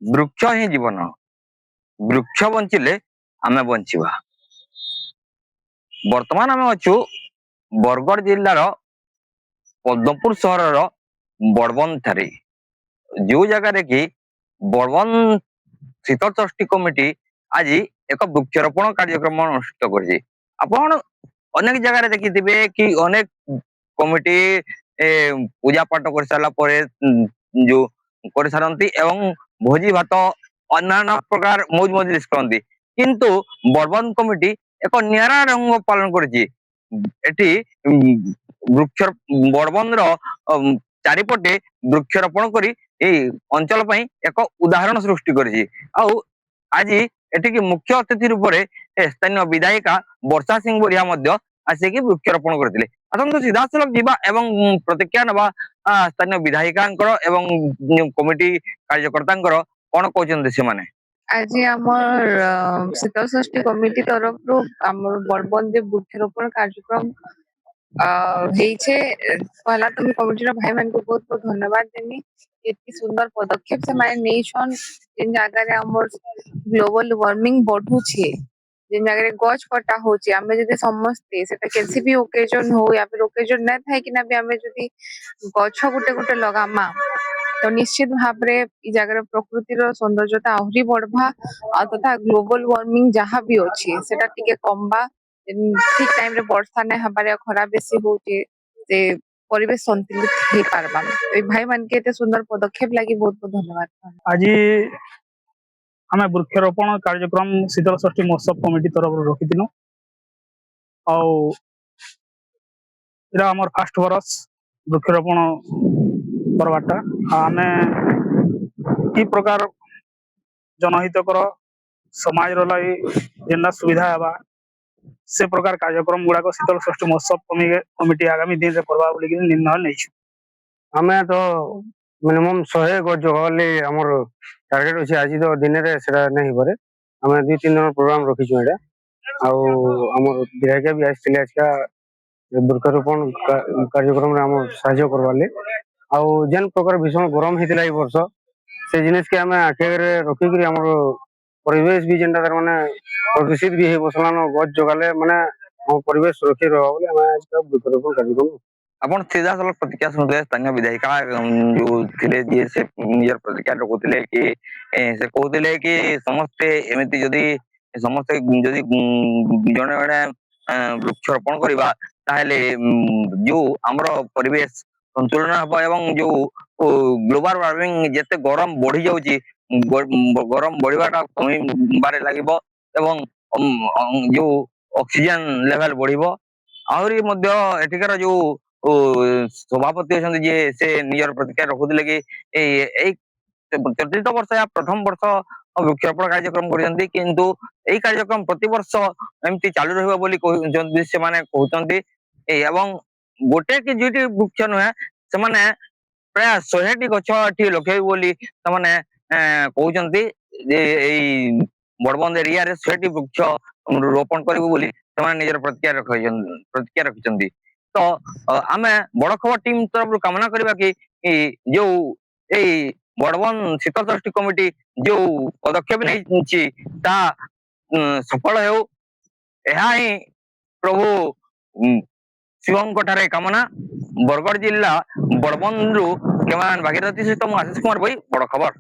ବୃକ୍ଷ ହିଁ ଜୀବନ। ବୃକ୍ଷ ବଞ୍ଚିଲେ ଆମେ ବଞ୍ଚିବା। ବର୍ତ୍ତମାନ ଆମେ ଅଛୁ ବରଗଡ଼ ଜିଲ୍ଲାର ପଦ୍ମପୁର ସହରର ବଡ଼ବନ୍ଦ ଠାରେ, ଯେଉଁ ଜାଗାରେ କି ବଡ଼ବନ୍ଦ ଶୀତଳ ଷଷ୍ଠୀ କମିଟି ଆଜି ଏକ ବୃକ୍ଷରୋପଣ କାର୍ଯ୍ୟକ୍ରମ ଅନୁଷ୍ଠିତ କରିଛି। ଆପଣ ଅନେକ ଜାଗାରେ ଦେଖିଥିବେ କି ଅନେକ କମିଟି ପୂଜା ପାଠ କରିସାରିଲା ପରେ ଯୋଉ କରିସାରନ୍ତି ଏବଂ ଭୋଜି ଭାତ ଅନ୍ୟାନ୍ୟ ପ୍ରକାର ମୌଜ ମଜଲିସ କରନ୍ତି, କିନ୍ତୁ ବଡ଼ବନ୍ଦ କମିଟି ଏକ ନିଆରା ରଙ୍ଗ ପାଳନ କରିଛି। ଏଠି ବୃକ୍ଷ ବଡ଼ବନ୍ଦର ଚାରିପଟେ ବୃକ୍ଷରୋପଣ କରି ଏଇ ଅଞ୍ଚଳ ପାଇଁ ଏକ ଉଦାହରଣ ସୃଷ୍ଟି କରିଛି। ଆଉ ଆଜି ଏଠିକି ମୁଖ୍ୟ ଅତିଥି ରୂପରେ ସ୍ଥାନୀୟ ବିଧାୟିକା ବର୍ଷା ସିଂ ବଢିଆ ମଧ୍ୟ ଆସିକି ବୃକ୍ଷରୋପଣ କରିଥିଲେ। ଆସନ୍ତୁ ସିଧାସଳଖ ଯିବା ଏବଂ ପ୍ରତିକ୍ରିୟା ନେବା ସ୍ଥାନୀୟ ବିଧାୟିକାଙ୍କର ଏବଂ କମିଟି କାର୍ଯ୍ୟକର୍ତ୍ତାଙ୍କର କଣ କହୁଛନ୍ତି ସେମାନେ। ଆଜି ଆମର ଶୀତଳ ଷଷ୍ଠୀ କମିଟି ତରଫରୁ ଆମର ବଡ଼ବନ୍ଦରେ ବୃକ୍ଷରୋପଣ କାର୍ଯ୍ୟକ୍ରମ ହେଇଛେ। ପहला तो मैं कमिटीर भाई मान को बहुत बहुत धन्यवाद देनी। एति सुंदर पदक्षेप से माने नेछन जिन जगह रे हमर ग्लोबल वार्मिंग बढ़ुछे, जिन जगह रे गछ कटा होचे, आमे जदि समस्ते सेटा केसी भी ओकेजन हो या फिर ओकेजन न थाए कि ना भी आमे जदि गछ गुटे गुटे लगामा तो निश्चित भाव रे ई जगह प्रकृतिर सौंदर्यता आहरी बढ़वा आ तथा ग्लोबल वार्मिंग जहाँ भी अच्छी सेटा टिके कमबा। ठीक टाइम रे वर्षा नहीं हबारे खरा बेसी होचे से परिवेश संतुलित हो पारबा। ए भाई मान के एते सुंदर पदक्षेप लागि बहुत बहुत धन्यवाद। आज आम वृक्षरोपण कार्यक्रम शीतल षष्ठी महोत्सव कमिटी तरफ रखी आम फास्ट बरस वृक्षरोपण करवाटा आम कि प्रकार जनहितकर समाज लगी जेना सुविधा है से प्रकार कार्यक्रम गुड़ाक शीतल षष्ठी महोत्सव कमिटी आगामी दिन में करवा निर्णय नहीं। आम तो मिनिमम 100 गज जगह आमर टार्गेट अच्छे। आज तो दिन में से नहीं करे आम 2-3 जन प्रोग्राम रखीचु एटा आम विधायिका भी आसते आज वृक्षरोपण कार्यक्रम आम साहय करवाले जेन प्रकार भीषण गरम होता है वर्ष से जिनिस के आम आखे रखिक परिवेश भी जेनटा माने प्रदूषित भी हो बसलान गछ जगाले माने परिवेश सुरक्षित रहा बोले आज वृक्षरोपण कार्यक्रम। ଆପଣ ସିଧାସଳଖ ପ୍ରତିକ୍ରିୟା ଶୁଣୁଥିଲେ ସ୍ଥାନୀୟ ବିଧାୟିକା ଯୋଉ ଥିଲେ ଯିଏ ସେ ନିଜର ପ୍ରତିକ୍ରିୟା ରଖୁଥିଲେ କି ସେ କହୁଥିଲେ କି ସମସ୍ତେ ଏମିତି ଯଦି ସମସ୍ତେ ଯଦି ଜଣେ ଜଣେ ବୃକ୍ଷରୋପଣ କରିବା ତାହେଲେ ଯୋଉ ଆମର ପରିବେଶ ସନ୍ତୁଳନ ହବ ଏବଂ ଯୋଉ ଗ୍ଲୋବାଲ ୱାର୍ମିଂ ଯେତେ ଗରମ ବଢି ଯାଉଛି ଗରମ ବଢିବାଟା କମିବାରେ ଲାଗିବ ଏବଂ ଯୋଉ ଅକ୍ସିଜେନ ଲେଭେଲ ବଢିବ। ଆହୁରି ମଧ୍ୟ ଏଠିକାର ଯୋଉ ସଭାପତି ଅଛନ୍ତି ଯେ ସେ ନିଜର ପ୍ରତିକ୍ରିୟା ରଖୁଥିଲେ କି ଏଇ ଚଳିତ ବର୍ଷ ଏହା ପ୍ରଥମ ବର୍ଷ ବୃକ୍ଷରୋପଣ କାର୍ଯ୍ୟକ୍ରମ କରିଛନ୍ତି, କିନ୍ତୁ ଏଇ କାର୍ଯ୍ୟକ୍ରମ ପ୍ରତିବର୍ଷ ଏମିତି ଚାଲୁ ରହିବ ବୋଲି କହୁଛନ୍ତି ସେମାନେ କହୁଛନ୍ତି। ଏବଂ ଗୋଟେ କି ଦୁଇଟି ବୃକ୍ଷ ନୁହେଁ ସେମାନେ ପ୍ରାୟ 100ଟି ଗଛ ଏଠି ଲଗେଇବେ ବୋଲି ସେମାନେ କହୁଛନ୍ତି ଯେ ଏଇ ବଡ଼ବନ୍ଦ ଏରିଆରେ 100ଟି ବୃକ୍ଷ ରୋପଣ କରିବୁ ବୋଲି ସେମାନେ ନିଜର ପ୍ରତିକ୍ରିୟା ରଖିଛନ୍ତି। तो आम बड़ खबर टीम तरफ कामना करवा कि जो एई बड़बन शीतल षष्ठी कमिटी जो पदक्षेप नहीं सफल हो ही प्रभु शिवम ठारे कामना। बरगड़ जिला बड़बंद कैमरामैन भागीरथी सहित आशीष कुमार भाई बड़ खबर।